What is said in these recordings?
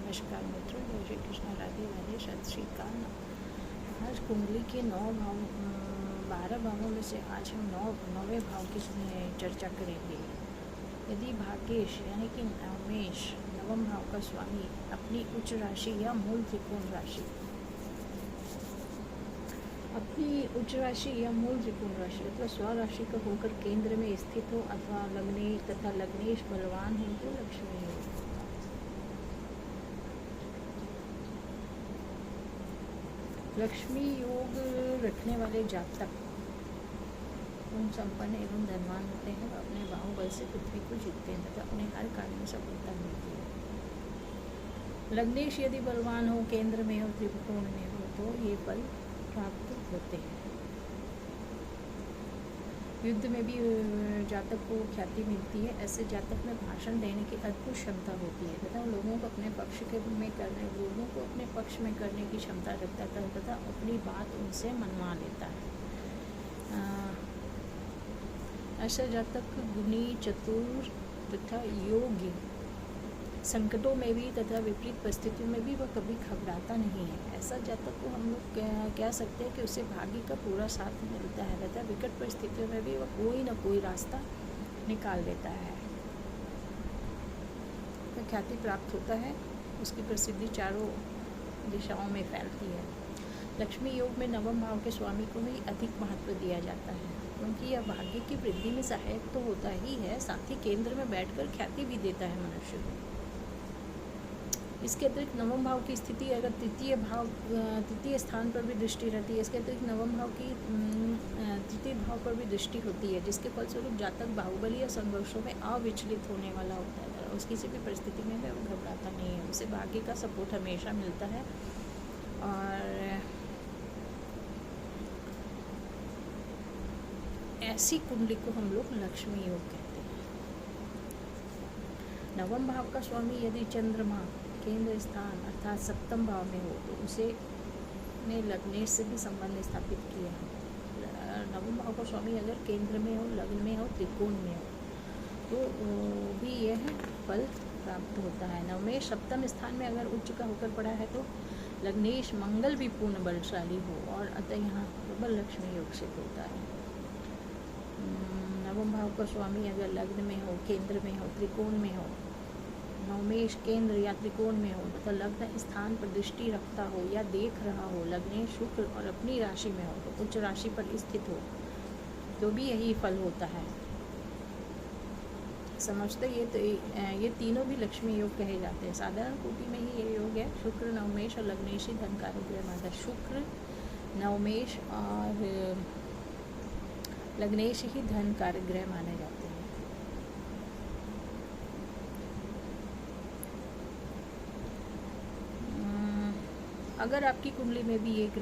नमस्कार मित्रों, जय श्री कृष्ण, राधे राधे, सत श्री अकाल। आज कुंडली के 12 भावों में से आज हम 9वें भाव की चर्चा करेंगे। यदि भाग्येश यानी कि नवमेश नवम भाव का स्वामी अपनी उच्च राशि या मूल त्रिकोण राशि अथवा स्वराशि का होकर केंद्र में स्थित हो अथवा लग्नेश बलवान हो तो लक्ष्मी हो। लक्ष्मी योग रखने वाले जातक गुण संपन्न एवं धनवान होते हैं। अपने बाहुबल से पृथ्वी को जीतते हैं तथा उन्हें हर कार्य में सफलता मिलती है। लग्नेश यदि बलवान हो, केंद्र में हो, त्रिकोण में हो तो ये फल प्राप्त होते हैं। युद्ध में भी जातक को ख्याति मिलती है। ऐसे जातक में भाषण देने की अद्भुत क्षमता होती है तथा लोगों को अपने पक्ष में करने की क्षमता रखता है तथा अपनी बात उनसे मनवा लेता है। ऐसा जातक गुणी, चतुर तथा योग्य, संकटों में भी तथा विपरीत परिस्थितियों में भी वह कभी घबराता नहीं है। ऐसा जातक को हम लोग कह सकते हैं कि उसे भाग्य का पूरा साथ मिलता है तथा विकट परिस्थितियों में भी वह कोई न कोई रास्ता निकाल लेता है। वह ख्याति प्राप्त होता है, उसकी प्रसिद्धि चारों दिशाओं में फैलती है। लक्ष्मी योग में नवम भाव के स्वामी को भी अधिक महत्व दिया जाता है क्योंकि यह भाग्य की वृद्धि में सहायक तो होता ही है, साथ ही केंद्र में बैठकर ख्याति भी देता है मनुष्य को। इसके अतिरिक्त नवम भाव की स्थिति अगर तृतीय स्थान पर भी दृष्टि रहती है, इसके अतिरिक्त नवम भाव की तृतीय भाव पर भी दृष्टि होती है, जिसके फलस्वरूप जातक बाहुबली या संघर्षों में अविचलित होने वाला होता है। उसकी किसी भी परिस्थिति में वह घबराता नहीं है, उसे भाग्य का सपोर्ट हमेशा मिलता है। और ऐसी कुंडली को हम लोग लक्ष्मी योग कहते हैं। नवम भाव का स्वामी यदि चंद्रमा केंद्र स्थान अर्थात सप्तम भाव में हो तो उसे ने लग्नेश से भी संबंध स्थापित किया है। नवम भाव का स्वामी अगर केंद्र में हो, लग्न में हो, त्रिकोण में हो तो भी यह फल प्राप्त होता है। नवमेश सप्तम स्थान में अगर उच्च का होकर पड़ा है तो लग्नेश मंगल भी पूर्ण बलशाली हो और अतः यहाँ प्रबल लक्ष्मी योग सिद्ध होता है। नवम भाव का स्वामी अगर लग्न में हो, केंद्र में हो, त्रिकोण में हो, नवमेश केंद्र या त्रिकोण में हो तथा लग्न स्थान पर दृष्टि रखता हो या देख रहा हो, लग्नेश शुक्र और अपनी राशि में हो तो उच्च राशि पर स्थित हो तो भी यही फल होता है। समझते ये तीनों भी लक्ष्मी योग कहे जाते हैं। साधारण कोटि में ही ये योग है। शुक्र, नवमेश और लग्नेश ही धन कारक मानता है। शुक्र, नवमेश और लग्नेश ही धन कारक ग्रह माने जाते हैं। अगर आपकी कुंडली में भी एक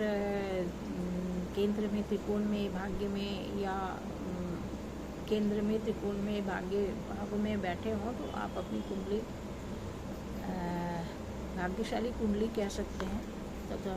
केंद्र में, त्रिकोण में, भाग्य में या केंद्र में, त्रिकोण में, भाग्य भाव में बैठे हों तो आप अपनी कुंडली भाग्यशाली कुंडली कह सकते हैं तथा